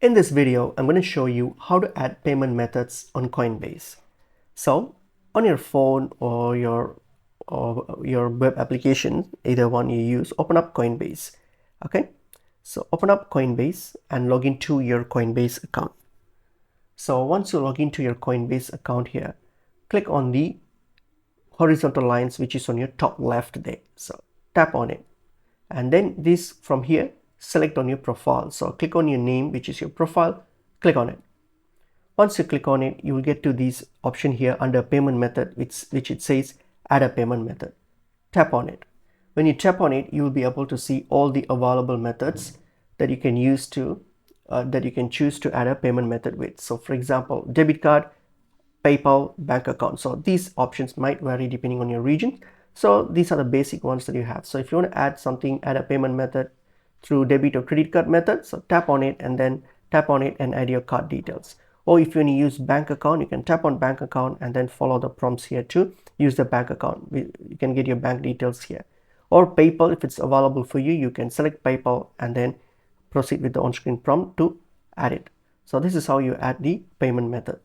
In this video, I'm going to show you how to add payment methods on Coinbase. So on your phone or your web application, either one you use, open up Coinbase. Okay, so open up Coinbase and log into your Coinbase account. So once you log into your Coinbase account here, click on the horizontal lines which is on your top left there. So tap on it, and then this from here, select on your profile. So click on your name, which is your profile, click on it. Once you click on it, you will get to this option here under payment method, which it says add a payment method. Tap on it. When you tap on it, you will be able to see all the available methods that you can use to that you can choose to add a payment method with. So for example, debit card, PayPal, bank account. So these options might vary depending on your region. So these are the basic ones that you have. So if you want to add something, add a payment method through debit or credit card method, so tap on it and then tap on it and add your card details. Or if you want to use bank account, you can tap on bank account and then follow the prompts here to use the bank account. You can get your bank details here. Or PayPal, if it's available for you, you can select PayPal and then proceed with the on-screen prompt to add it. So this is how you add the payment method.